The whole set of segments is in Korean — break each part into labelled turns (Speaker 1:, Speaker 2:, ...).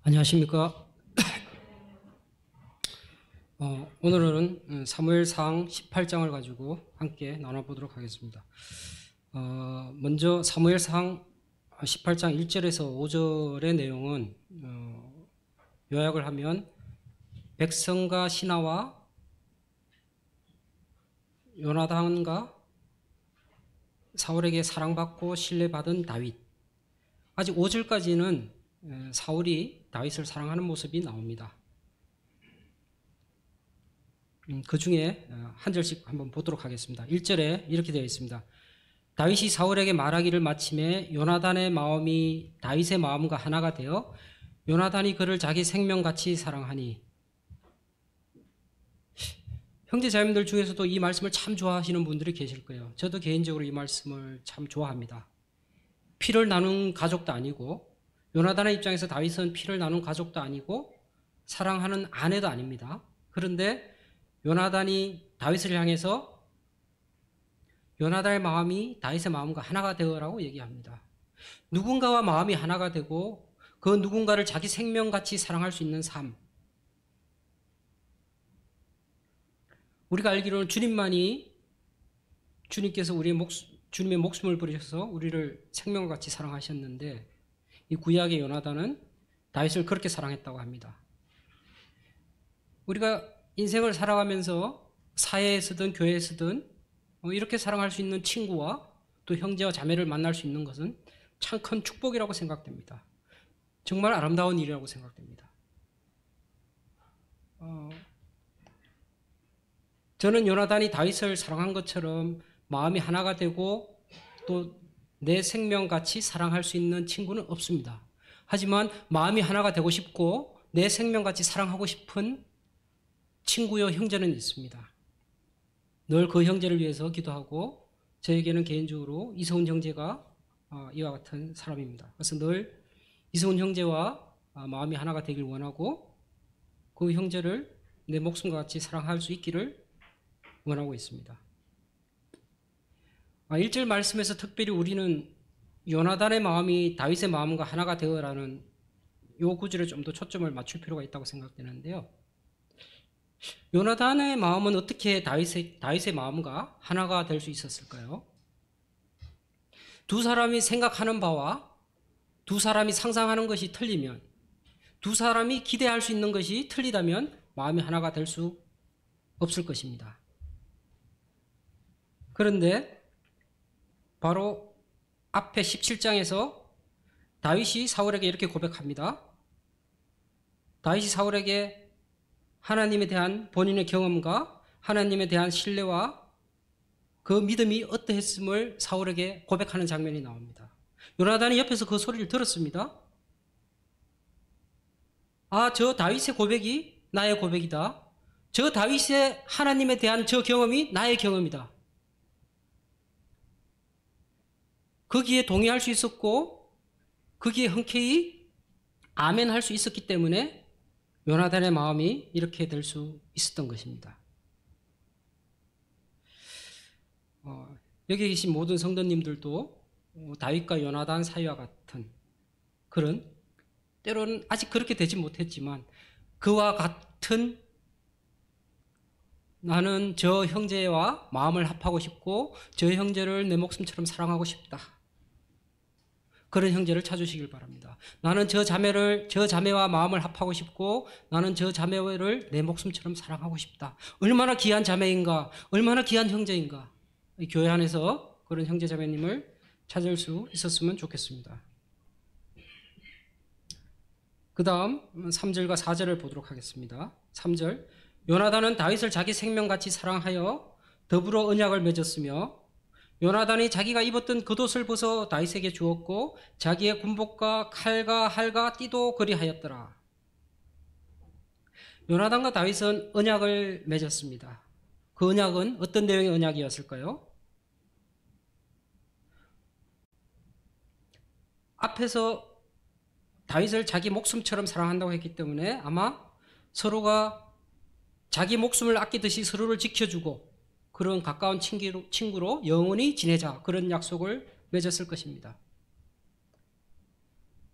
Speaker 1: 안녕하십니까. 오늘은 사무엘상 18장을 가지고 함께 나눠보도록 하겠습니다. 먼저 사무엘상 18장 1절에서 5절의 내용은 요약을 하면 백성과 신하와 요나단과 사울에게 사랑받고 신뢰받은 다윗. 아직 5절까지는 사울이 다윗을 사랑하는 모습이 나옵니다. 그 중에 한 절씩 한번 보도록 하겠습니다. 1절에 이렇게 되어 있습니다. 다윗이 사울에게 말하기를 마침에 요나단의 마음이 다윗의 마음과 하나가 되어 요나단이 그를 자기 생명같이 사랑하니. 형제자매들 중에서도 이 말씀을 참 좋아하시는 분들이 계실 거예요. 저도 개인적으로 이 말씀을 참 좋아합니다. 피를 나눈 가족도 아니고, 요나단의 입장에서 다윗은 피를 나눈 가족도 아니고 사랑하는 아내도 아닙니다. 그런데 요나단이 다윗을 향해서 요나단의 마음이 다윗의 마음과 하나가 되어라고 얘기합니다. 누군가와 마음이 하나가 되고 그 누군가를 자기 생명같이 사랑할 수 있는 삶. 우리가 알기로는 주님께서 주님의 목숨을 버리셔서 우리를 생명같이 사랑하셨는데, 이 구약의 요나단은 다윗을 그렇게 사랑했다고 합니다. 우리가 인생을 살아가면서 사회에서든 교회에서든 이렇게 사랑할 수 있는 친구와 또 형제와 자매를 만날 수 있는 것은 참 큰 축복이라고 생각됩니다. 정말 아름다운 일이라고 생각됩니다. 저는 요나단이 다윗을 사랑한 것처럼 마음이 하나가 되고 또 내 생명같이 사랑할 수 있는 친구는 없습니다. 하지만 마음이 하나가 되고 싶고 내 생명같이 사랑하고 싶은 친구요 형제는 있습니다. 늘 그 형제를 위해서 기도하고, 저에게는 개인적으로 이서훈 형제가 이와 같은 사람입니다. 그래서 늘 이서훈 형제와 마음이 하나가 되길 원하고 그 형제를 내 목숨과 같이 사랑할 수 있기를 원하고 있습니다. 1절 말씀에서 특별히 우리는 요나단의 마음이 다윗의 마음과 하나가 되어라는 이 구절에 좀 더 초점을 맞출 필요가 있다고 생각되는데요. 요나단의 마음은 어떻게 다윗의 마음과 하나가 될 수 있었을까요? 두 사람이 생각하는 바와 두 사람이 상상하는 것이 틀리면, 두 사람이 기대할 수 있는 것이 틀리다면 마음이 하나가 될 수 없을 것입니다. 그런데 바로 앞에 17장에서 다윗이 사울에게 이렇게 고백합니다. 다윗이 사울에게 하나님에 대한 본인의 경험과 하나님에 대한 신뢰와 그 믿음이 어떠했음을 사울에게 고백하는 장면이 나옵니다. 요나단이 옆에서 그 소리를 들었습니다. 저 다윗의 고백이 나의 고백이다. 저 다윗의 하나님에 대한 저 경험이 나의 경험이다. 거기에 동의할 수 있었고 거기에 흔쾌히 아멘 할 수 있었기 때문에 요나단의 마음이 이렇게 될 수 있었던 것입니다. 여기 계신 모든 성도님들도 다윗과 요나단 사이와 같은 그런, 때로는 아직 그렇게 되지 못했지만 그와 같은, 나는 저 형제와 마음을 합하고 싶고 저 형제를 내 목숨처럼 사랑하고 싶다. 그런 형제를 찾으시길 바랍니다. 나는 저 자매와 마음을 합하고 싶고 나는 저 자매를 내 목숨처럼 사랑하고 싶다. 얼마나 귀한 자매인가, 얼마나 귀한 형제인가. 교회 안에서 그런 형제 자매님을 찾을 수 있었으면 좋겠습니다. 그 다음 3절과 4절을 보도록 하겠습니다. 3절, 요나단은 다윗을 자기 생명같이 사랑하여 더불어 언약을 맺었으며 요나단이 자기가 입었던 겉옷을 벗어 다윗에게 주었고 자기의 군복과 칼과 활과 띠도 그리하였더라. 요나단과 다윗은 언약을 맺었습니다. 그 언약은 어떤 내용의 언약이었을까요? 앞에서 다윗을 자기 목숨처럼 사랑한다고 했기 때문에 아마 서로가 자기 목숨을 아끼듯이 서로를 지켜주고 그런 가까운 친구로 영원히 지내자, 그런 약속을 맺었을 것입니다.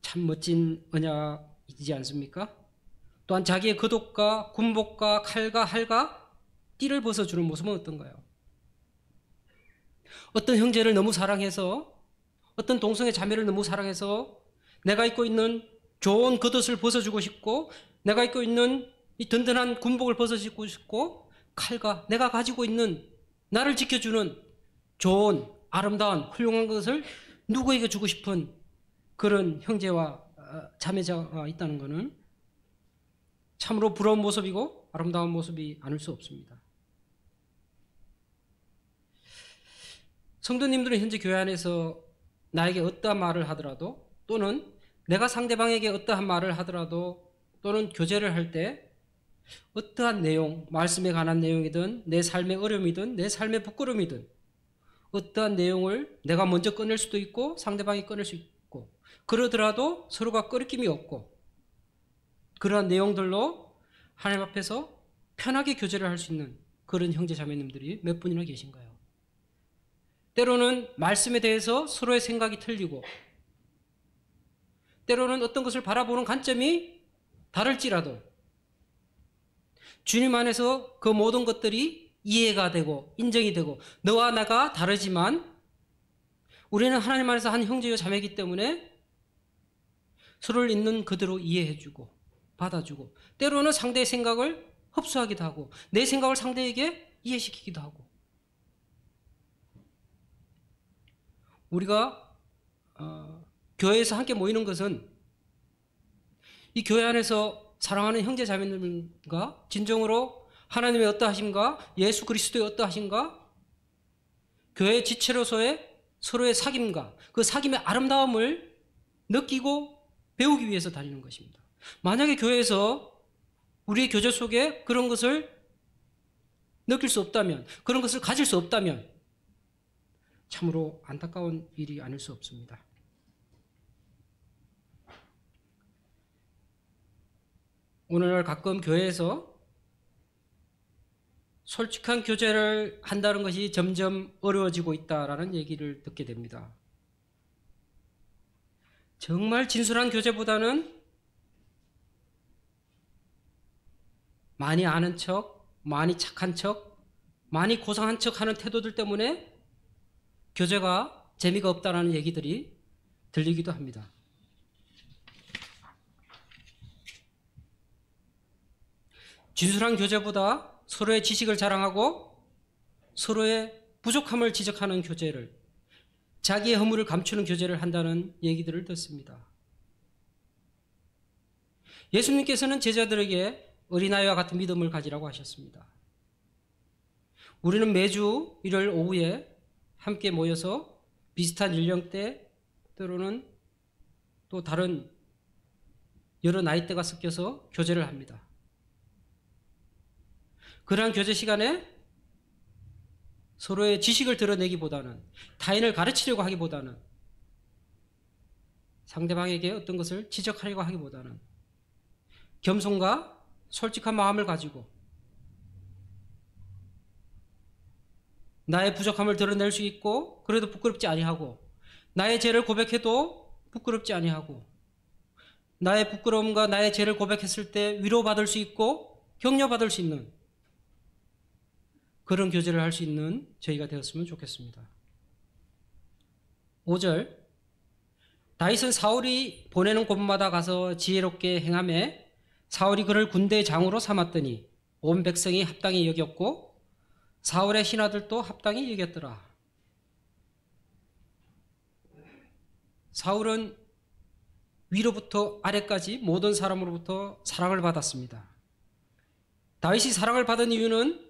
Speaker 1: 참 멋진 언약 있지 않습니까? 또한 자기의 겉옷과 군복과 칼과 할과 띠를 벗어주는 모습은 어떤가요? 어떤 형제를 너무 사랑해서, 어떤 동성애 자매를 너무 사랑해서 내가 입고 있는 좋은 겉옷을 벗어주고 싶고, 내가 입고 있는 이 든든한 군복을 벗어주고 싶고, 칼과 내가 가지고 있는 나를 지켜주는 좋은 아름다운 훌륭한 것을 누구에게 주고 싶은 그런 형제와 자매자가 있다는 것은 참으로 부러운 모습이고 아름다운 모습이 아닐 수 없습니다. 성도님들은 현재 교회 안에서 나에게 어떠한 말을 하더라도, 또는 내가 상대방에게 어떠한 말을 하더라도, 또는 교제를 할 때 어떠한 내용, 말씀에 관한 내용이든 내 삶의 어려움이든 내 삶의 부끄러움이든 어떠한 내용을 내가 먼저 꺼낼 수도 있고 상대방이 꺼낼 수 있고, 그러더라도 서로가 꺼리낌이 없고 그러한 내용들로 하나님 앞에서 편하게 교제를 할 수 있는 그런 형제 자매님들이 몇 분이나 계신가요? 때로는 말씀에 대해서 서로의 생각이 틀리고, 때로는 어떤 것을 바라보는 관점이 다를지라도 주님 안에서 그 모든 것들이 이해가 되고 인정이 되고, 너와 나가 다르지만 우리는 하나님 안에서 한 형제요 자매이기 때문에 서로를 있는 그대로 이해해주고 받아주고, 때로는 상대의 생각을 흡수하기도 하고 내 생각을 상대에게 이해시키기도 하고, 우리가 교회에서 함께 모이는 것은 이 교회 안에서 사랑하는 형제 자매님과 진정으로 하나님의 어떠하심과 예수 그리스도의 어떠하심과 교회의 지체로서의 서로의 사귐과 그 사귐의 아름다움을 느끼고 배우기 위해서 다니는 것입니다. 만약에 교회에서 우리의 교제 속에 그런 것을 느낄 수 없다면, 그런 것을 가질 수 없다면 참으로 안타까운 일이 아닐 수 없습니다. 오늘날 가끔 교회에서 솔직한 교제를 한다는 것이 점점 어려워지고 있다라는 얘기를 듣게 됩니다. 정말 진솔한 교제보다는 많이 아는 척, 많이 착한 척, 많이 고상한 척 하는 태도들 때문에 교제가 재미가 없다라는 얘기들이 들리기도 합니다. 진솔한 교제보다 서로의 지식을 자랑하고 서로의 부족함을 지적하는 교제를, 자기의 허물을 감추는 교제를 한다는 얘기들을 듣습니다. 예수님께서는 제자들에게 어린아이와 같은 믿음을 가지라고 하셨습니다. 우리는 매주 일요일 오후에 함께 모여서 비슷한 연령대, 때로는 또 다른 여러 나이대가 섞여서 교제를 합니다. 그러한 교제 시간에 서로의 지식을 드러내기보다는, 타인을 가르치려고 하기보다는, 상대방에게 어떤 것을 지적하려고 하기보다는 겸손과 솔직한 마음을 가지고 나의 부족함을 드러낼 수 있고 그래도 부끄럽지 아니하고, 나의 죄를 고백해도 부끄럽지 아니하고, 나의 부끄러움과 나의 죄를 고백했을 때 위로받을 수 있고 격려받을 수 있는 그런 교제를 할 수 있는 저희가 되었으면 좋겠습니다. 5절, 다윗은 사울이 보내는 곳마다 가서 지혜롭게 행하며 사울이 그를 군대의 장으로 삼았더니 온 백성이 합당히 여겼고 사울의 신하들도 합당히 여겼더라. 사울은 위로부터 아래까지 모든 사람으로부터 사랑을 받았습니다. 다윗이 사랑을 받은 이유는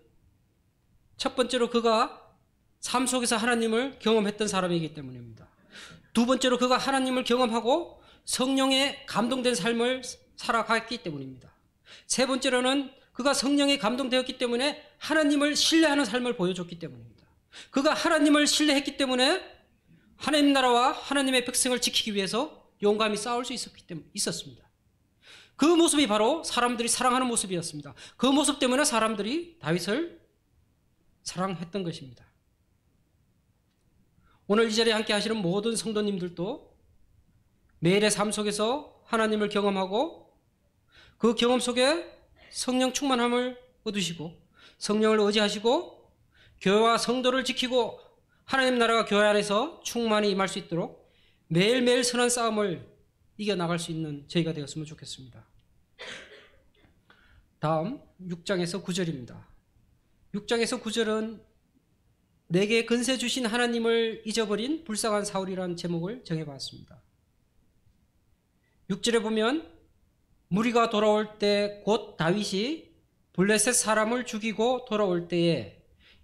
Speaker 1: 첫 번째로 그가 삶 속에서 하나님을 경험했던 사람이기 때문입니다. 두 번째로 그가 하나님을 경험하고 성령에 감동된 삶을 살아갔기 때문입니다. 세 번째로는 그가 성령에 감동되었기 때문에 하나님을 신뢰하는 삶을 보여줬기 때문입니다. 그가 하나님을 신뢰했기 때문에 하나님 나라와 하나님의 백성을 지키기 위해서 용감히 싸울 수 있었습니다. 그 모습이 바로 사람들이 사랑하는 모습이었습니다. 그 모습 때문에 사람들이 다윗을 사랑했던 것입니다. 오늘 이 자리에 함께 하시는 모든 성도님들도 매일의 삶 속에서 하나님을 경험하고 그 경험 속에 성령 충만함을 얻으시고 성령을 의지하시고 교회와 성도를 지키고 하나님 나라가 교회 안에서 충만히 임할 수 있도록 매일매일 선한 싸움을 이겨나갈 수 있는 저희가 되었으면 좋겠습니다. 다음 6장에서 9절입니다. 6장에서 9절은 내게 근세 주신 하나님을 잊어버린 불쌍한 사울이라는 제목을 정해봤습니다. 6절에 보면 무리가 돌아올 때 곧 다윗이 블레셋 사람을 죽이고 돌아올 때에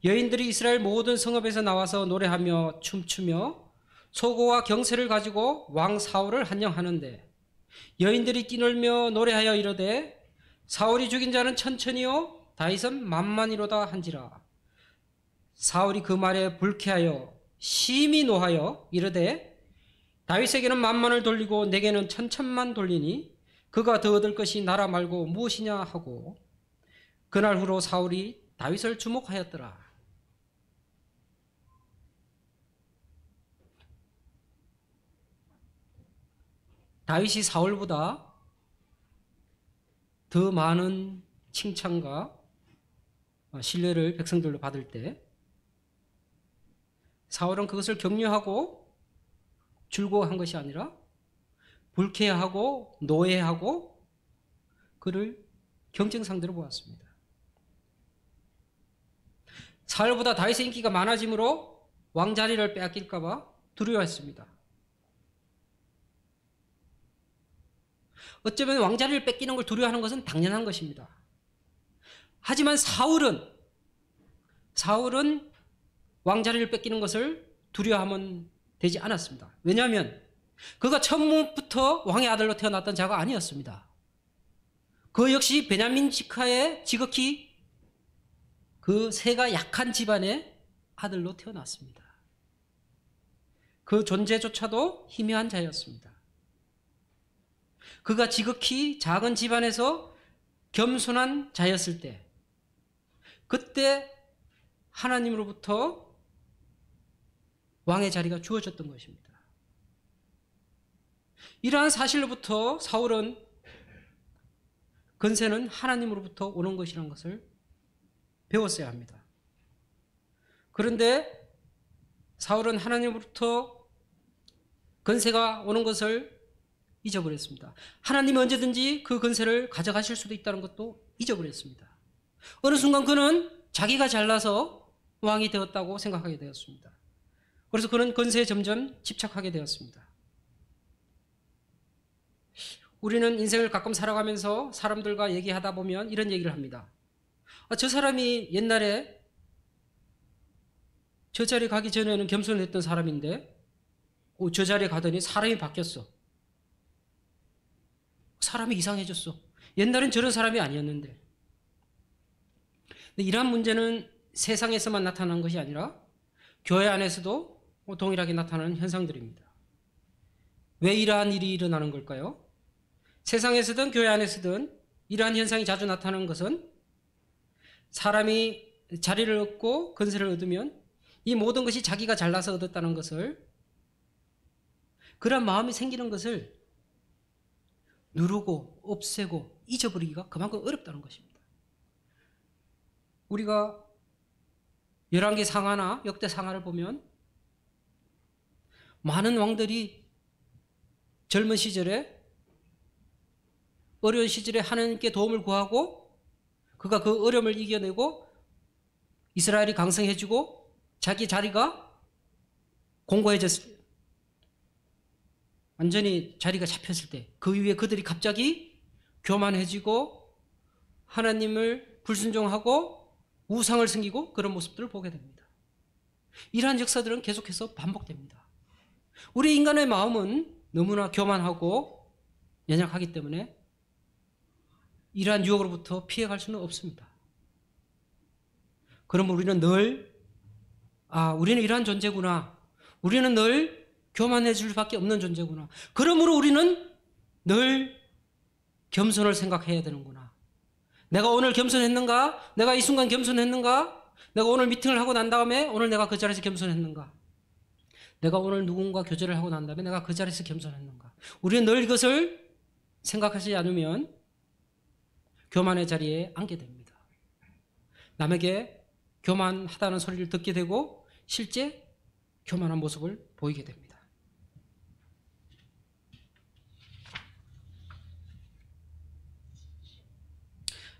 Speaker 1: 여인들이 이스라엘 모든 성읍에서 나와서 노래하며 춤추며 소고와 경세를 가지고 왕 사울을 환영하는데 여인들이 뛰놀며 노래하여 이르되 사울이 죽인 자는 천천히요 다윗은 만만이로다 한지라. 사울이 그 말에 불쾌하여 심히 노하여 이르되 다윗에게는 만만을 돌리고 내게는 천천만 돌리니 그가 더 얻을 것이 나라 말고 무엇이냐 하고 그날 후로 사울이 다윗을 주목하였더라. 다윗이 사울보다 더 많은 칭찬과 신뢰를 백성들로 받을 때 사울은 그것을 격려하고 즐거워한 것이 아니라 불쾌하고 노예하고 그를 경쟁상대로 보았습니다. 사울보다 다윗의 인기가 많아지므로 왕자리를 빼앗길까 봐 두려워했습니다. 어쩌면 왕자리를 뺏기는 걸 두려워하는 것은 당연한 것입니다. 하지만 사울은 왕자리를 뺏기는 것을 두려워하면 되지 않았습니다. 왜냐하면 그가 처음부터 왕의 아들로 태어났던 자가 아니었습니다. 그 역시 베냐민 지카의 지극히 그 세가 약한 집안의 아들로 태어났습니다. 그 존재조차도 희미한 자였습니다. 그가 지극히 작은 집안에서 겸손한 자였을 때 그때 하나님으로부터 왕의 자리가 주어졌던 것입니다. 이러한 사실로부터 사울은 건세는 하나님으로부터 오는 것이라는 것을 배웠어야 합니다. 그런데 사울은 하나님으로부터 건세가 오는 것을 잊어버렸습니다. 하나님은 언제든지 그 건세를 가져가실 수도 있다는 것도 잊어버렸습니다. 어느 순간 그는 자기가 잘나서 왕이 되었다고 생각하게 되었습니다. 그래서 그는 건세에 점점 집착하게 되었습니다. 우리는 인생을 가끔 살아가면서 사람들과 얘기하다 보면 이런 얘기를 합니다. 저 사람이 옛날에 저 자리 가기 전에는 겸손했던 사람인데 저 자리에 가더니 사람이 바뀌었어. 사람이 이상해졌어. 옛날엔 저런 사람이 아니었는데. 이러한 문제는 세상에서만 나타나는 것이 아니라 교회 안에서도 동일하게 나타나는 현상들입니다. 왜 이러한 일이 일어나는 걸까요? 세상에서든 교회 안에서든 이러한 현상이 자주 나타나는 것은 사람이 자리를 얻고 건세를 얻으면 이 모든 것이 자기가 잘나서 얻었다는 것을 그런 마음이 생기는 것을 누르고 없애고 잊어버리기가 그만큼 어렵다는 것입니다. 우리가 열왕기 상하나 역대 상하를 보면 많은 왕들이 젊은 시절에 어려운 시절에 하나님께 도움을 구하고 그가 그 어려움을 이겨내고 이스라엘이 강성해지고 자기 자리가 공고해졌을 때 완전히 자리가 잡혔을 때 그 이후에 그들이 갑자기 교만해지고 하나님을 불순종하고 우상을 섬기고 그런 모습들을 보게 됩니다. 이러한 역사들은 계속해서 반복됩니다. 우리 인간의 마음은 너무나 교만하고 연약하기 때문에 이러한 유혹으로부터 피해갈 수는 없습니다. 그러면 우리는 늘 우리는 이러한 존재구나. 우리는 늘 교만해질 수밖에 없는 존재구나. 그러므로 우리는 늘 겸손을 생각해야 되는구나. 내가 오늘 겸손했는가? 내가 이 순간 겸손했는가? 내가 오늘 미팅을 하고 난 다음에 오늘 내가 그 자리에서 겸손했는가? 내가 오늘 누군가 교제를 하고 난 다음에 내가 그 자리에서 겸손했는가? 우리는 늘 이것을 생각하지 않으면 교만의 자리에 앉게 됩니다. 남에게 교만하다는 소리를 듣게 되고 실제 교만한 모습을 보이게 됩니다.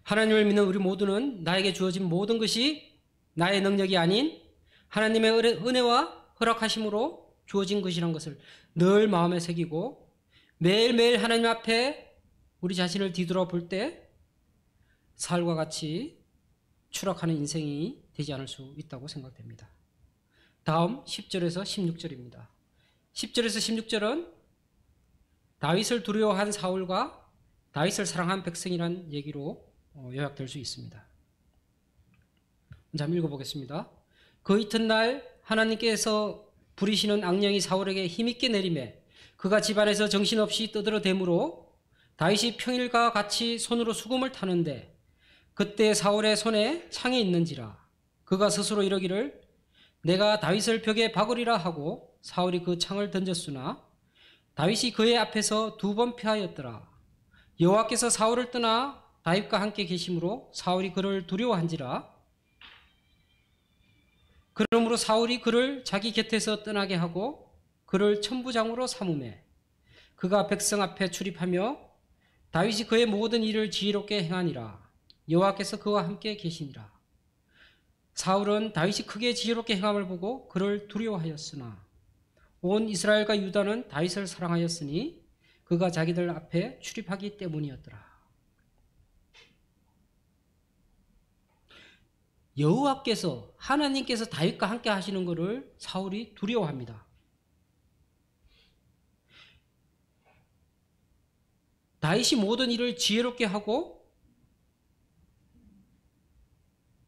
Speaker 1: 하나님을 믿는 우리 모두는 나에게 주어진 모든 것이 나의 능력이 아닌 하나님의 은혜와 허락하심으로 주어진 것이라는 것을 늘 마음에 새기고 매일매일 하나님 앞에 우리 자신을 뒤돌아볼 때 사울과 같이 추락하는 인생이 되지 않을 수 있다고 생각됩니다. 다음 10절에서 16절입니다. 10절에서 16절은 다윗을 두려워한 사울과 다윗을 사랑한 백성이라는 얘기로 요약될 수 있습니다. 한번 읽어보겠습니다. 그 이튿날 하나님께서 부리시는 악령이 사울에게 힘있게 내리매 그가 집안에서 정신없이 떠들어대므로 다윗이 평일과 같이 손으로 수금을 타는데 그때 사울의 손에 창이 있는지라 그가 스스로 이러기를 내가 다윗을 벽에 박으리라 하고 사울이 그 창을 던졌으나 다윗이 그의 앞에서 2번 피하였더라. 여호와께서 사울을 떠나 다윗과 함께 계심으로 사울이 그를 두려워한지라. 그러므로 사울이 그를 자기 곁에서 떠나게 하고 그를 천부장으로 삼으매 그가 백성 앞에 출입하며 다윗이 그의 모든 일을 지혜롭게 행하니라. 여호와께서 그와 함께 계시니라. 사울은 다윗이 크게 지혜롭게 행함을 보고 그를 두려워하였으나 온 이스라엘과 유다는 다윗을 사랑하였으니 그가 자기들 앞에 출입하기 때문이었더라. 여호와께서 하나님께서 다윗과 함께 하시는 것을 사울이 두려워합니다. 다윗이 모든 일을 지혜롭게 하고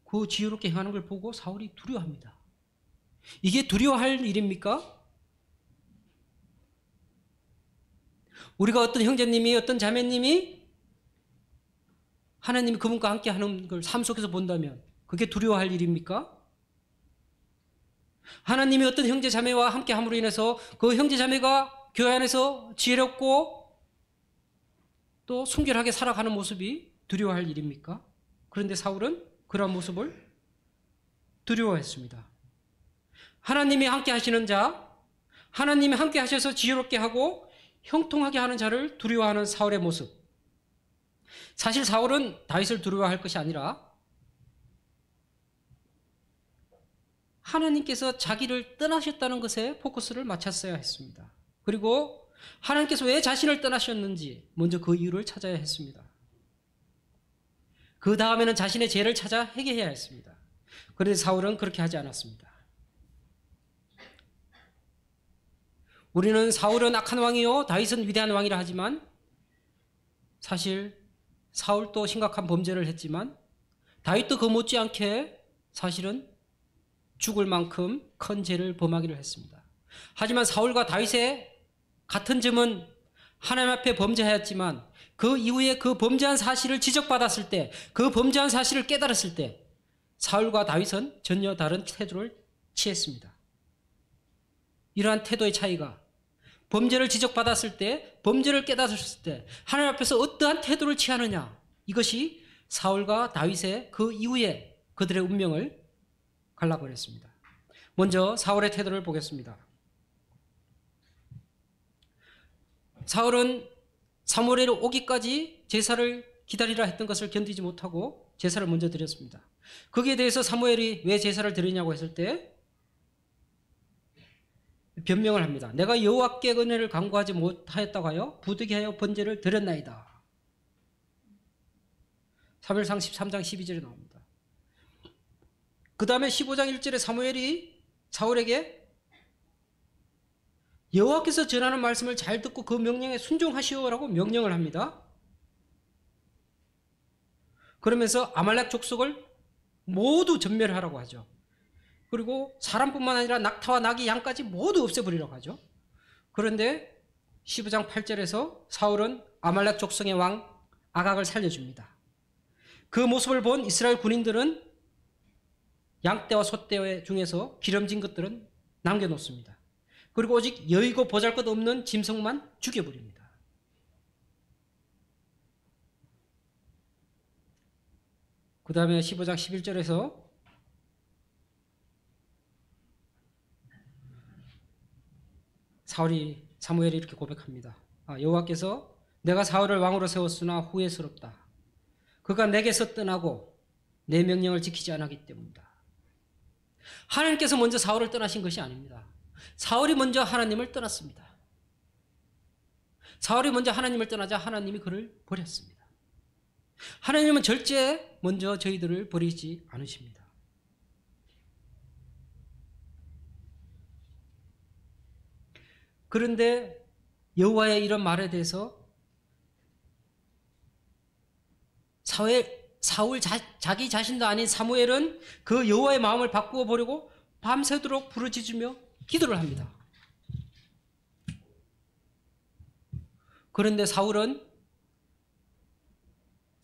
Speaker 1: 그 지혜롭게 행하는 걸 보고 사울이 두려워합니다. 이게 두려워할 일입니까? 우리가 어떤 형제님이 어떤 자매님이 하나님이 그분과 함께 하는 걸 삶 속에서 본다면 그게 두려워할 일입니까? 하나님이 어떤 형제 자매와 함께 함으로 인해서 그 형제 자매가 교회 안에서 지혜롭고 또 순결하게 살아가는 모습이 두려워할 일입니까? 그런데 사울은 그런 모습을 두려워했습니다. 하나님이 함께 하시는 자, 하나님이 함께 하셔서 지혜롭게 하고 형통하게 하는 자를 두려워하는 사울의 모습. 사실 사울은 다윗을 두려워할 것이 아니라 하나님께서 자기를 떠나셨다는 것에 포커스를 맞췄어야 했습니다. 그리고 하나님께서 왜 자신을 떠나셨는지 먼저 그 이유를 찾아야 했습니다. 그 다음에는 자신의 죄를 찾아 회개해야 했습니다. 그런데 사울은 그렇게 하지 않았습니다. 우리는 사울은 악한 왕이요 다윗은 위대한 왕이라 하지만 사실 사울도 심각한 범죄를 했지만 다윗도 그 못지않게 사실은 죽을 만큼 큰 죄를 범하기를 했습니다. 하지만 사울과 다윗의 같은 점은 하나님 앞에 범죄하였지만 그 이후에 그 범죄한 사실을 지적받았을 때, 그 범죄한 사실을 깨달았을 때 사울과 다윗은 전혀 다른 태도를 취했습니다. 이러한 태도의 차이가 범죄를 지적받았을 때, 범죄를 깨달았을 때 하나님 앞에서 어떠한 태도를 취하느냐, 이것이 사울과 다윗의 그 이후에 그들의 운명을 갈라버렸습니다. 먼저 사울의 태도를 보겠습니다. 사울은 사무엘이 오기까지 제사를 기다리라 했던 것을 견디지 못하고 제사를 먼저 드렸습니다. 거기에 대해서 사무엘이 왜 제사를 드리냐고 했을 때 변명을 합니다. 내가 여호와께 은혜를 간구하지 못하였다고 하여 부득이하여 번제를 드렸나이다. 사무엘상 13장 12절에 나옵니다. 그 다음에 15장 1절에 사무엘이 사울에게 여호와께서 전하는 말씀을 잘 듣고 그 명령에 순종하시오라고 명령을 합니다. 그러면서 아말렉 족속을 모두 전멸하라고 하죠. 그리고 사람뿐만 아니라 낙타와 나귀, 양까지 모두 없애버리라고 하죠. 그런데 15장 8절에서 사울은 아말렉 족속의 왕 아각을 살려줍니다. 그 모습을 본 이스라엘 군인들은 양떼와 소떼 중에서 기름진 것들은 남겨놓습니다. 그리고 오직 여의고 보잘것없는 짐승만 죽여버립니다. 그 다음에 15장 11절에서 사무엘이 이렇게 고백합니다. 여호와께서 내가 사울을 왕으로 세웠으나 후회스럽다. 그가 내게서 떠나고 내 명령을 지키지 않았기 때문이다. 하나님께서 먼저 사울을 떠나신 것이 아닙니다. 사울이 먼저 하나님을 떠났습니다. 사울이 먼저 하나님을 떠나자 하나님이 그를 버렸습니다. 하나님은 절대 먼저 저희들을 버리지 않으십니다. 그런데 여호와의 이런 말에 대해서 사울 자기 자신도 아닌 사무엘은 그 여호와의 마음을 바꾸어 보려고 밤새도록 부르짖으며 기도를 합니다. 그런데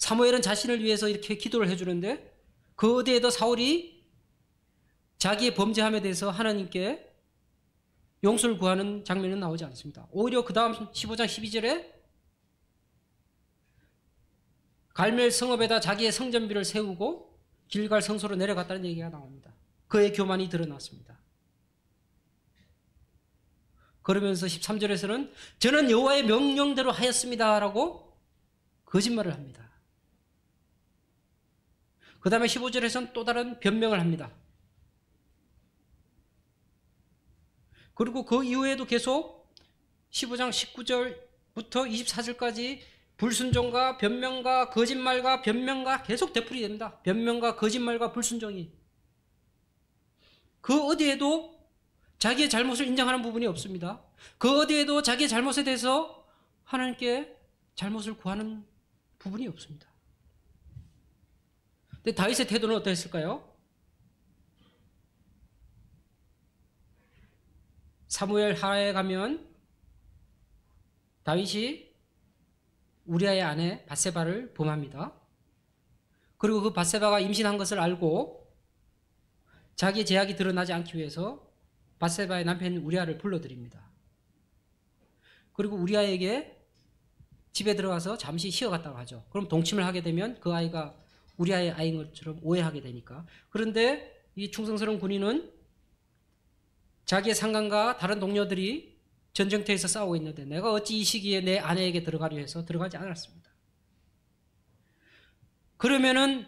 Speaker 1: 사무엘은 자신을 위해서 이렇게 기도를 해주는데 그 어디에도 사울이 자기의 범죄함에 대해서 하나님께 용서를 구하는 장면은 나오지 않습니다. 오히려 그 다음 15장 12절에 갈멜 성읍에다 자기의 성전비를 세우고 길갈 성소로 내려갔다는 얘기가 나옵니다. 그의 교만이 드러났습니다. 그러면서 13절에서는 저는 여호와의 명령대로 하였습니다 라고 거짓말을 합니다. 그 다음에 15절에서는 또 다른 변명을 합니다. 그리고 그 이후에도 계속 15장 19절부터 24절까지 불순종과 변명과 거짓말과 변명과 계속 되풀이 됩니다. 변명과 거짓말과 불순종이. 그 어디에도 자기의 잘못을 인정하는 부분이 없습니다. 그 어디에도 자기의 잘못에 대해서 하나님께 잘못을 구하는 부분이 없습니다. 근데 다윗의 태도는 어떠했을까요? 사무엘 하에 가면 다윗이 우리아의 아내 밧세바를 범합니다. 그리고 그 밧세바가 임신한 것을 알고 자기의 죄악이 드러나지 않기 위해서 밧세바의 남편 우리아를 불러들입니다. 그리고 우리아에게 집에 들어가서 잠시 쉬어갔다고 하죠. 그럼 동침을 하게 되면 그 아이가 우리아의 아이인 것처럼 오해하게 되니까. 그런데 이 충성스러운 군인은 자기의 상관과 다른 동료들이 전쟁터에서 싸우고 있는데 내가 어찌 이 시기에 내 아내에게 들어가려 해서 들어가지 않았습니다. 그러면은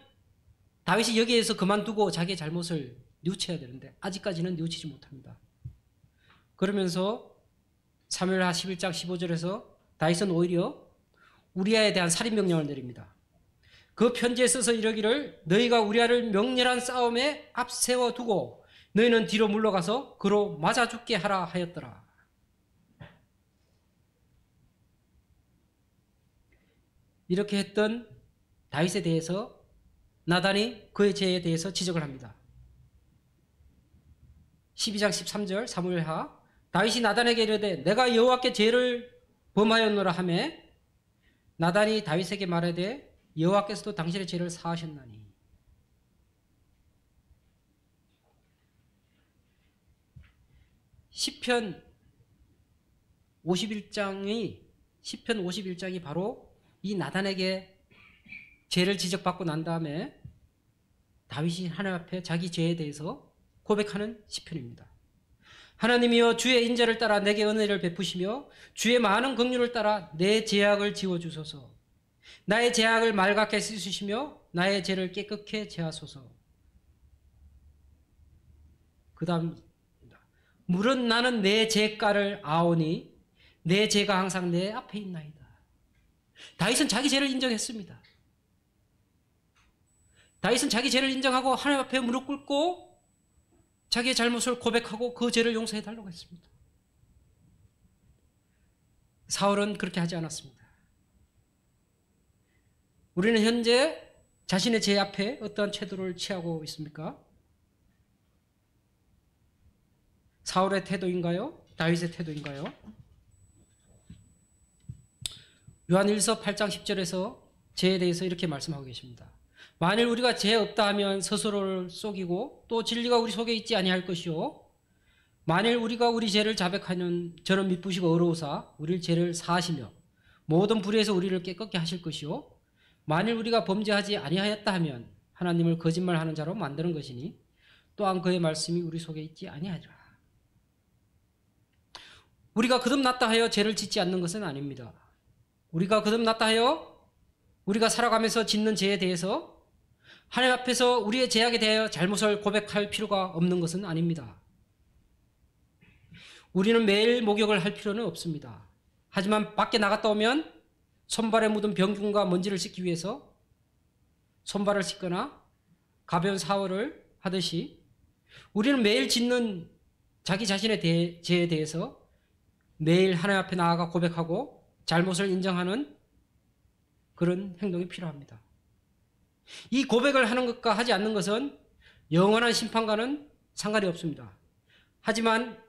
Speaker 1: 다윗이 여기에서 그만두고 자기의 잘못을 뉘우쳐야 되는데 아직까지는 뉘우치지 못합니다. 그러면서 사무엘하 11장 15절에서 다윗은 오히려 우리아에 대한 살인명령을 내립니다. 그 편지에 써서 이러기를 너희가 우리아를 맹렬한 싸움에 앞세워 두고 너희는 뒤로 물러가서 그로 맞아 죽게 하라 하였더라. 이렇게 했던 다윗에 대해서 나단이 그의 죄에 대해서 지적을 합니다. 12장 13절 사무엘하 다윗이 나단에게 이르되 내가 여호와께 죄를 범하였노라 하며 나단이 다윗에게 말하되 여호와께서도 당신의 죄를 사하셨나니. 시편 51장이 바로 이 나단에게 죄를 지적받고 난 다음에 다윗이 하나님 앞에 자기 죄에 대해서 고백하는 시편입니다. 하나님이여 주의 인자를 따라 내게 은혜를 베푸시며 주의 많은 긍휼을 따라 내 죄악을 지워주소서. 나의 죄악을 맑게 씻으시며 나의 죄를 깨끗게 제하소서. 그 다음 물은 나는 내 죄가를 아오니 내 죄가 항상 내 앞에 있나이다. 다윗은 자기 죄를 인정했습니다. 다윗은 자기 죄를 인정하고 하나님 앞에 무릎 꿇고 자기의 잘못을 고백하고 그 죄를 용서해 달라고 했습니다. 사울은 그렇게 하지 않았습니다. 우리는 현재 자신의 죄 앞에 어떠한 태도를 취하고 있습니까? 사울의 태도인가요? 다윗의 태도인가요? 요한일서 8장 10절에서 죄에 대해서 이렇게 말씀하고 계십니다. 만일 우리가 죄 없다 하면 스스로를 속이고 또 진리가 우리 속에 있지 아니할 것이요 만일 우리가 우리 죄를 자백하면 저는 미쁘시고 어로우사 우리 죄를 사하시며 모든 불의에서 우리를 깨끗게 하실 것이요 만일 우리가 범죄하지 아니하였다 하면 하나님을 거짓말하는 자로 만드는 것이니 또한 그의 말씀이 우리 속에 있지 아니하리라. 우리가 거듭났다 하여 죄를 짓지 않는 것은 아닙니다. 우리가 거듭났다 하여 우리가 살아가면서 짓는 죄에 대해서 하나님 앞에서 우리의 죄악에 대하여 잘못을 고백할 필요가 없는 것은 아닙니다. 우리는 매일 목욕을 할 필요는 없습니다. 하지만 밖에 나갔다 오면 손발에 묻은 병균과 먼지를 씻기 위해서 손발을 씻거나 가벼운 샤워를 하듯이 우리는 매일 짓는 자기 자신의 죄에 대해서 매일 하나님 앞에 나아가 고백하고 잘못을 인정하는 그런 행동이 필요합니다. 이 고백을 하는 것과 하지 않는 것은 영원한 심판과는 상관이 없습니다. 하지만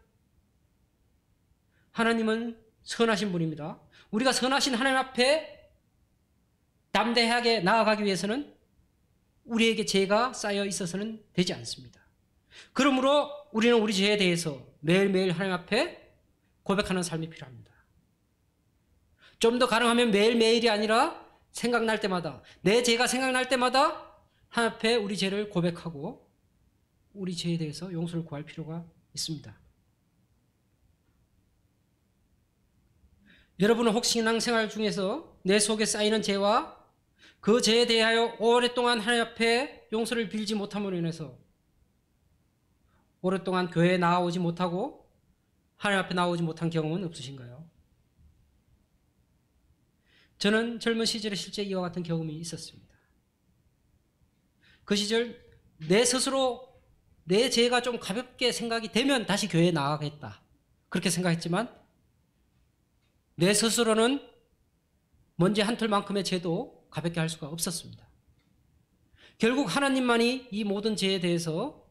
Speaker 1: 하나님은 선하신 분입니다. 우리가 선하신 하나님 앞에 담대하게 나아가기 위해서는 우리에게 죄가 쌓여 있어서는 되지 않습니다. 그러므로 우리는 우리 죄에 대해서 매일매일 하나님 앞에 고백하는 삶이 필요합니다. 좀 더 가능하면 매일매일이 아니라 생각날 때마다, 내 죄가 생각날 때마다 하나님 앞에 우리 죄를 고백하고 우리 죄에 대해서 용서를 구할 필요가 있습니다. 여러분은 혹시 신앙생활 중에서 내 속에 쌓이는 죄와 그 죄에 대하여 오랫동안 하나님 앞에 용서를 빌지 못함으로 인해서 오랫동안 교회에 나아오지 못하고 하나님 앞에 나오지 못한 경험은 없으신가요? 저는 젊은 시절에 실제 이와 같은 경험이 있었습니다. 그 시절 내 스스로 내 죄가 좀 가볍게 생각이 되면 다시 교회에 나가겠다 그렇게 생각했지만 내 스스로는 먼지 한 털만큼의 죄도 가볍게 할 수가 없었습니다. 결국 하나님만이 이 모든 죄에 대해서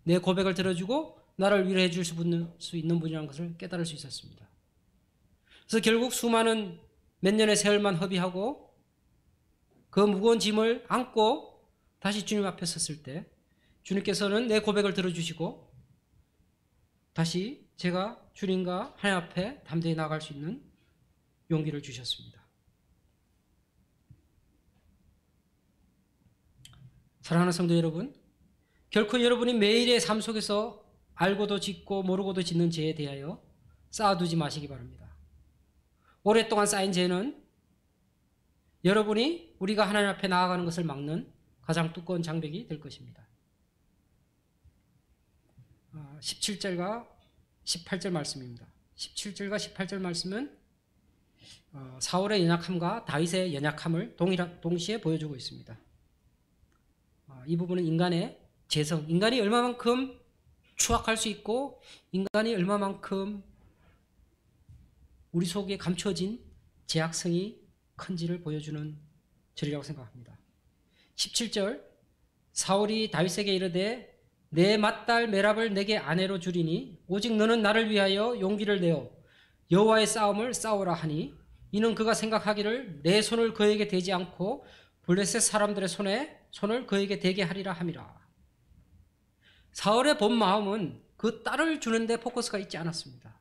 Speaker 1: 내 고백을 들어주고 나를 위로해 줄 수 있는 분이라는 것을 깨달을 수 있었습니다. 그래서 결국 수많은 몇 년의 세월만 허비하고 그 무거운 짐을 안고 다시 주님 앞에 섰을 때 주님께서는 내 고백을 들어주시고 다시 제가 주님과 하나님 앞에 담대히 나아갈 수 있는 용기를 주셨습니다. 사랑하는 성도 여러분, 결코 여러분이 매일의 삶 속에서 알고도 짓고 모르고도 짓는 죄에 대하여 쌓아두지 마시기 바랍니다. 오랫동안 쌓인 죄는 여러분이 우리가 하나님 앞에 나아가는 것을 막는 가장 두꺼운 장벽이 될 것입니다. 17절과 18절 말씀입니다. 17절과 18절 말씀은 사울의 연약함과 다윗의 연약함을 동시에 보여주고 있습니다. 이 부분은 인간의 죄성, 인간이 얼마만큼 추악할 수 있고 인간이 얼마만큼 우리 속에 감춰진 죄악성이 큰지를 보여주는 절이라고 생각합니다. 17절 사울이 다윗에게 이르되 내 맏딸 메랍을 내게 아내로 주리니 오직 너는 나를 위하여 용기를 내어 여호와의 싸움을 싸우라 하니 이는 그가 생각하기를 내 손을 그에게 대지 않고 블레셋 사람들의 손을 그에게 대게 하리라 함이라. 사울의 본 마음은 그 딸을 주는데 포커스가 있지 않았습니다.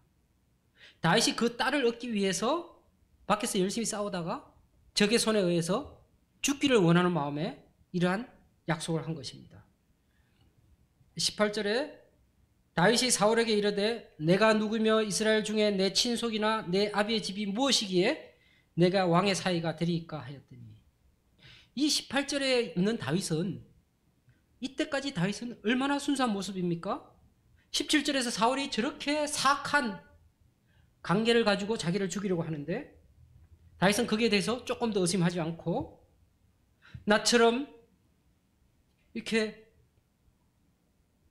Speaker 1: 다윗이 그 딸을 얻기 위해서 밖에서 열심히 싸우다가 적의 손에 의해서 죽기를 원하는 마음에 이러한 약속을 한 것입니다. 18절에 다윗이 사울에게 이르되 내가 누구며 이스라엘 중에 내 친속이나 내 아비의 집이 무엇이기에 내가 왕의 사위가 되리이까 하였더니 이 18절에 있는 다윗은 이때까지 다윗은 얼마나 순수한 모습입니까? 17절에서 사울이 저렇게 사악한 관계를 가지고 자기를 죽이려고 하는데 다윗은 거기에 대해서 조금 더 의심하지 않고 나처럼 이렇게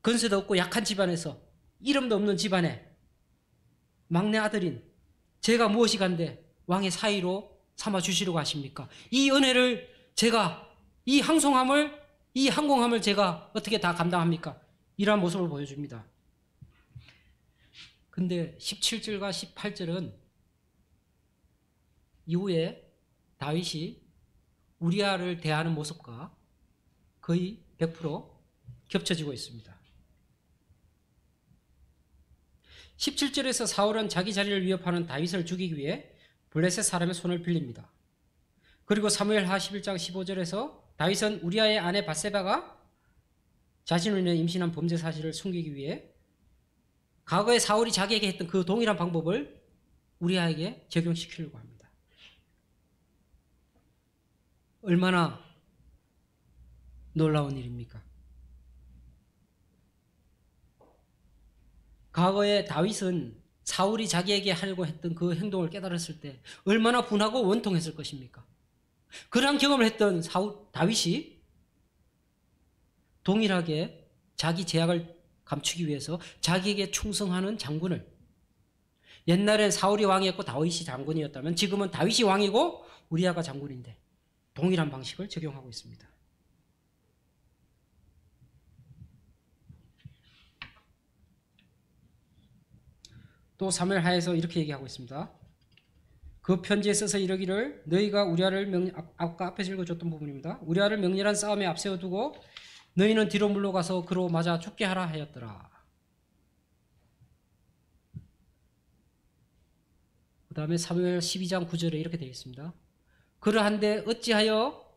Speaker 1: 건세도 없고 약한 집안에서 이름도 없는 집안에 막내 아들인 제가 무엇이 간데 왕의 사위로 삼아 주시려고 하십니까? 이 은혜를 제가 이 항공함을 제가 어떻게 다 감당합니까? 이러한 모습을 보여줍니다. 근데 17절과 18절은 이후에 다윗이 우리아를 대하는 모습과 거의 100% 겹쳐지고 있습니다. 17절에서 사울은 자기 자리를 위협하는 다윗을 죽이기 위해 블레셋 사람의 손을 빌립니다. 그리고 사무엘하 11장 15절에서 다윗은 우리아의 아내 밧세바가 자신으로 인해 임신한 범죄 사실을 숨기기 위해 과거에 사울이 자기에게 했던 그 동일한 방법을 우리아에게 적용시키려고 합니다. 얼마나 놀라운 일입니까? 과거에 다윗은 사울이 자기에게 하려고 했던 그 행동을 깨달았을 때 얼마나 분하고 원통했을 것입니까? 그러한 경험을 했던 다윗이 동일하게 자기 죄악을 감추기 위해서 자기에게 충성하는 장군을, 옛날엔 사울이 왕이었고 다윗이 장군이었다면 지금은 다윗이 왕이고 우리아가 장군인데 동일한 방식을 적용하고 있습니다. 또 사무엘하에서 이렇게 얘기하고 있습니다. 그 편지에 써서 이르기를 너희가 우리아를 아까 앞에서 읽어줬던 부분입니다. 우리아를 맹렬한 싸움에 앞세워두고 너희는 뒤로 물러가서 그로 맞아 죽게 하라 하였더라. 그 다음에 사무엘 12장 9절에 이렇게 되어 있습니다. 그러한데 어찌하여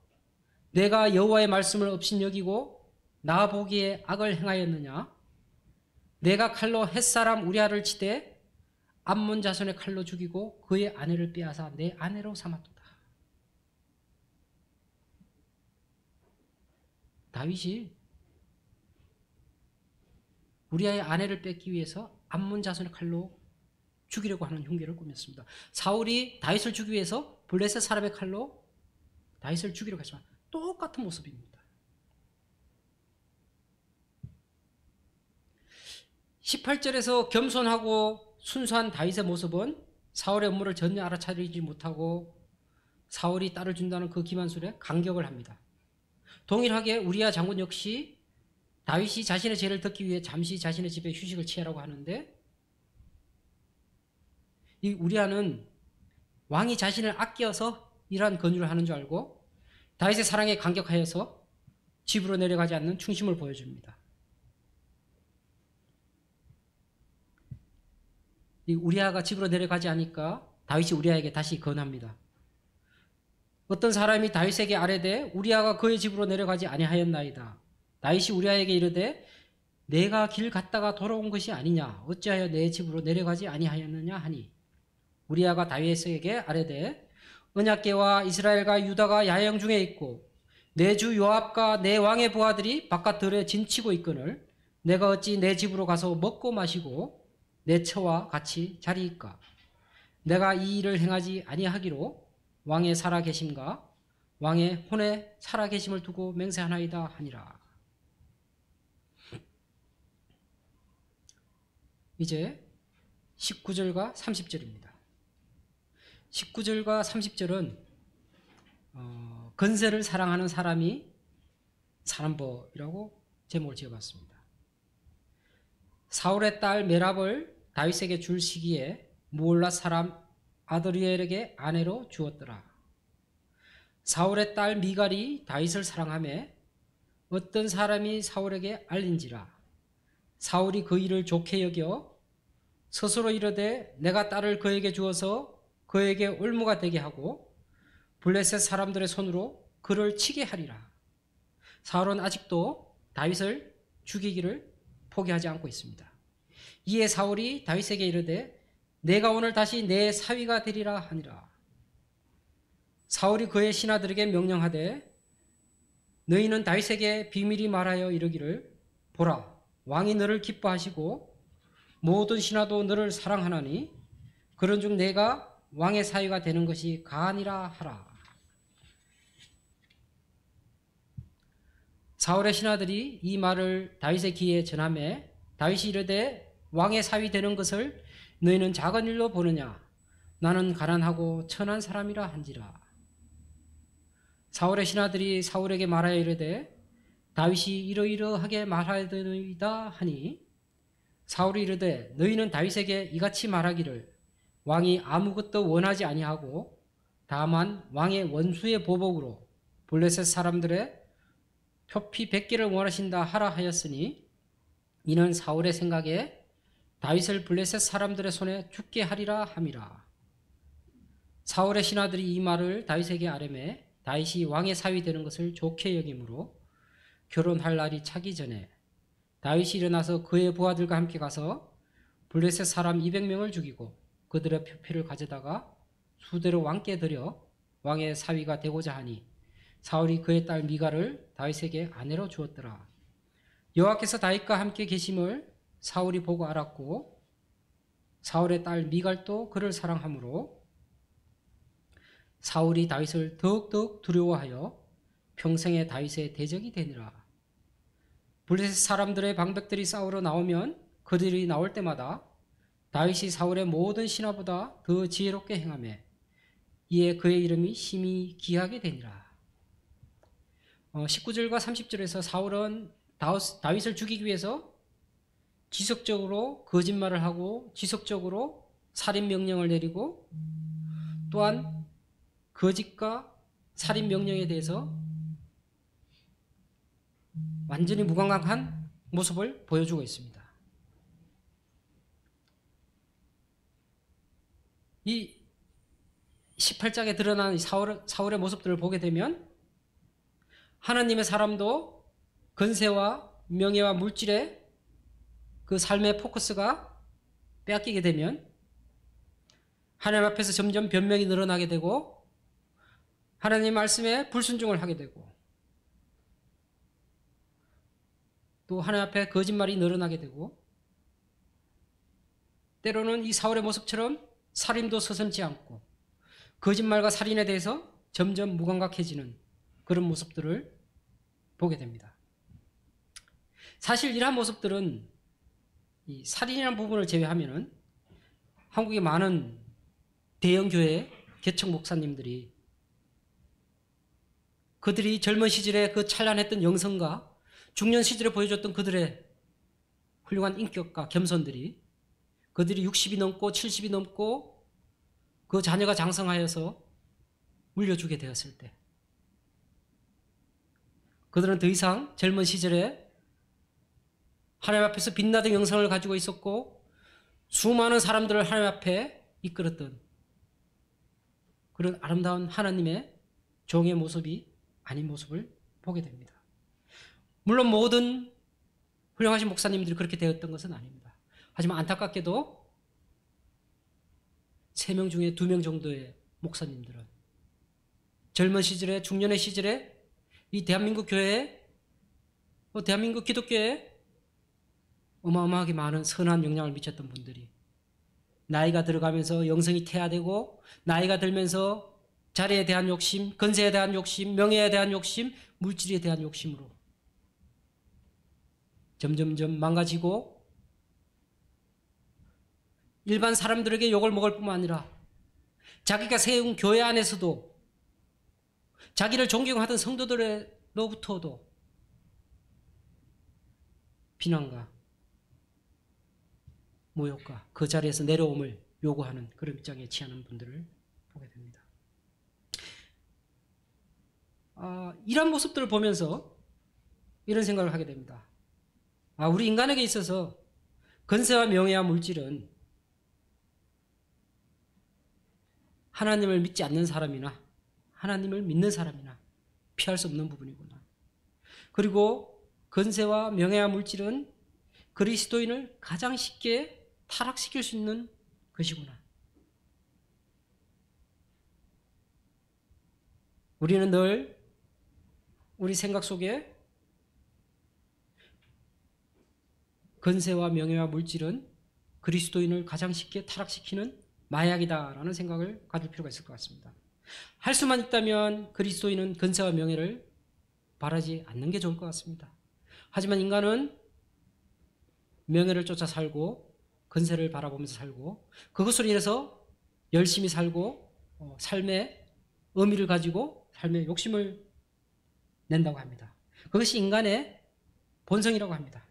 Speaker 1: 내가 여호와의 말씀을 업신여기고 나 보기에 악을 행하였느냐? 내가 칼로 햇사람 우리아를 치되 암몬 자손의 칼로 죽이고 그의 아내를 빼앗아 내 아내로 삼았도다. 다윗이 우리아의 아내를 뺏기 위해서 암몬 자손의 칼로 죽이려고 하는 흉계를 꾸몄습니다. 사울이 다윗을 죽이기 위해서 블레셋 사람의 칼로 다윗을 죽이려고 했지만 똑같은 모습입니다. 18절에서 겸손하고 순수한 다윗의 모습은 사울의 업무를 전혀 알아차리지 못하고 사울이 딸을 준다는 그 기만술에 감격을 합니다. 동일하게 우리아 장군 역시 다윗이 자신의 죄를 덮기 위해 잠시 자신의 집에 휴식을 취하라고 하는데 이 우리아는 왕이 자신을 아껴서 이러한 권유를 하는 줄 알고 다윗의 사랑에 감격하여서 집으로 내려가지 않는 충심을 보여줍니다. 이 우리아가 집으로 내려가지 않으니까 다윗이 우리아에게 다시 권합니다. 어떤 사람이 다윗에게 아뢰되 우리아가 그의 집으로 내려가지 아니하였나이다. 다윗이 우리아에게 이르되 내가 길 갔다가 돌아온 것이 아니냐 어찌하여 내 집으로 내려가지 아니하였느냐 하니 우리아가 다윗에게 아뢰되 언약궤와 이스라엘과 유다가 야영 중에 있고 내 주 요압과 내 왕의 부하들이 바깥들에 진치고 있거늘 내가 어찌 내 집으로 가서 먹고 마시고 내 처와 같이 자리이까? 내가 이 일을 행하지 아니하기로 왕의 살아계심과 왕의 혼의 살아계심을 두고 맹세하나이다 하니라. 이제 19절과 30절입니다. 19절과 30절은 건세를 사랑하는 사람이 사는 법이라고 제목을 지어봤습니다. 사울의 딸 메랍을 다윗에게 줄 시기에 무올라 사람 아드리엘에게 아내로 주었더라. 사울의 딸 미갈이 다윗을 사랑하며 어떤 사람이 사울에게 알린지라. 사울이 그 일을 좋게 여겨 스스로 이르되 내가 딸을 그에게 주어서 그에게 올무가 되게 하고 블레셋 사람들의 손으로 그를 치게 하리라. 사울은 아직도 다윗을 죽이기를 포기하지 않고 있습니다. 이에 사울이 다윗에게 이르되 내가 오늘 다시 내 사위가 되리라 하니라. 사울이 그의 신하들에게 명령하되 너희는 다윗에게 비밀히 말하여 이르기를 보라 왕이 너를 기뻐하시고 모든 신하도 너를 사랑하나니 그런즉 내가 왕의 사위가 되는 것이 가하니라 하라. 사울의 신하들이 이 말을 다윗의 귀에 전하매 다윗이 이르되 왕의 사위 되는 것을 너희는 작은 일로 보느냐 나는 가난하고 천한 사람이라 한지라. 사울의 신하들이 사울에게 말하여 이르되 다윗이 이러이러하게 말하였더이다 하니 사울이 이르되 너희는 다윗에게 이같이 말하기를 왕이 아무것도 원하지 아니하고 다만 왕의 원수의 보복으로 블레셋 사람들의 표피 100개를 원하신다 하라 하였으니 이는 사울의 생각에 다윗을 블레셋 사람들의 손에 죽게 하리라 함이라. 사울의 신하들이 이 말을 다윗에게 아뢰매 다윗이 왕의 사위 되는 것을 좋게 여기므로 결혼할 날이 차기 전에 다윗이 일어나서 그의 부하들과 함께 가서 블레셋 사람 200명을 죽이고 그들의 표피를 가져다가 수대로 왕께 드려 왕의 사위가 되고자 하니 사울이 그의 딸 미갈을 다윗에게 아내로 주었더라. 여호와께서 다윗과 함께 계심을 사울이 보고 알았고 사울의 딸 미갈도 그를 사랑하므로 사울이 다윗을 더욱더욱 두려워하여 평생에 다윗의 대적이 되니라. 블레셋 사람들의 방백들이 싸우러 나오면 그들이 나올 때마다 다윗이 사울의 모든 신하보다 더 지혜롭게 행하며 이에 그의 이름이 심히 귀하게 되니라. 19절과 30절에서 사울은 다윗을 죽이기 위해서 지속적으로 거짓말을 하고 지속적으로 살인 명령을 내리고 또한 거짓과 살인 명령에 대해서 완전히 무감각한 모습을 보여주고 있습니다. 이 18장에 드러난 사울의 모습들을 보게 되면 하나님의 사람도 건세와 명예와 물질의 그 삶의 포커스가 빼앗기게 되면 하나님 앞에서 점점 변명이 늘어나게 되고 하나님 말씀에 불순종을 하게 되고 또 하나님 앞에 거짓말이 늘어나게 되고 때로는 이 사울의 모습처럼 살인도 서슴지 않고 거짓말과 살인에 대해서 점점 무감각해지는 그런 모습들을 보게 됩니다. 사실 이러한 모습들은 이 살인이라는 부분을 제외하면은 한국의 많은 대형 교회 개척 목사님들이 그들이 젊은 시절에 그 찬란했던 영성과 중년 시절에 보여줬던 그들의 훌륭한 인격과 겸손들이 그들이 60이 넘고 70이 넘고 그 자녀가 장성하여서 물려주게 되었을 때 그들은 더 이상 젊은 시절에 하나님 앞에서 빛나던 영성을 가지고 있었고 수많은 사람들을 하나님 앞에 이끌었던 그런 아름다운 하나님의 종의 모습이 아닌 모습을 보게 됩니다. 물론 모든 훌륭하신 목사님들이 그렇게 되었던 것은 아닙니다. 하지만 안타깝게도 3명 중에 2명 정도의 목사님들은 젊은 시절에 중년의 시절에 이 대한민국 교회에 대한민국 기독교에 어마어마하게 많은 선한 영향을 미쳤던 분들이 나이가 들어가면서 영성이 퇴화되고 나이가 들면서 자리에 대한 욕심, 건세에 대한 욕심, 명예에 대한 욕심, 물질에 대한 욕심으로 점점점 망가지고 일반 사람들에게 욕을 먹을 뿐만 아니라 자기가 세운 교회 안에서도 자기를 존경하던 성도들로부터도 비난과 모욕과 그 자리에서 내려옴을 요구하는 그런 입장에 취하는 분들을 보게 됩니다. 이런 모습들을 보면서 이런 생각을 하게 됩니다. 우리 인간에게 있어서 건세와 명예와 물질은 하나님을 믿지 않는 사람이나 하나님을 믿는 사람이나 피할 수 없는 부분이구나. 그리고 건세와 명예와 물질은 그리스도인을 가장 쉽게 타락시킬 수 있는 것이구나. 우리는 늘 우리 생각 속에 건세와 명예와 물질은 그리스도인을 가장 쉽게 타락시키는 마약이다라는 생각을 가질 필요가 있을 것 같습니다. 할 수만 있다면 그리스도인은 건세와 명예를 바라지 않는 게 좋을 것 같습니다. 하지만 인간은 명예를 쫓아 살고 건세를 바라보면서 살고 그것으로 인해서 열심히 살고 삶의 의미를 가지고 삶의 욕심을 낸다고 합니다. 그것이 인간의 본성이라고 합니다.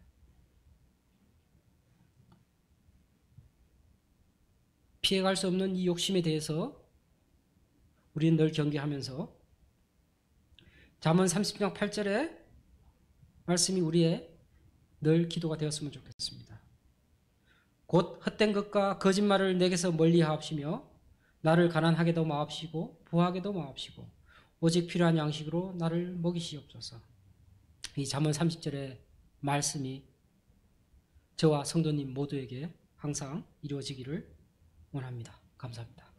Speaker 1: 피해갈 수 없는 이 욕심에 대해서 우리는 늘 경계하면서 잠언 30장 8절의 말씀이 우리의 늘 기도가 되었으면 좋겠습니다. 곧 헛된 것과 거짓말을 내게서 멀리 하옵시며 나를 가난하게도 마옵시고 부하게도 마옵시고 오직 필요한 양식으로 나를 먹이시옵소서. 이 잠언 30절의 말씀이 저와 성도님 모두에게 항상 이루어지기를 원합니다. 감사합니다.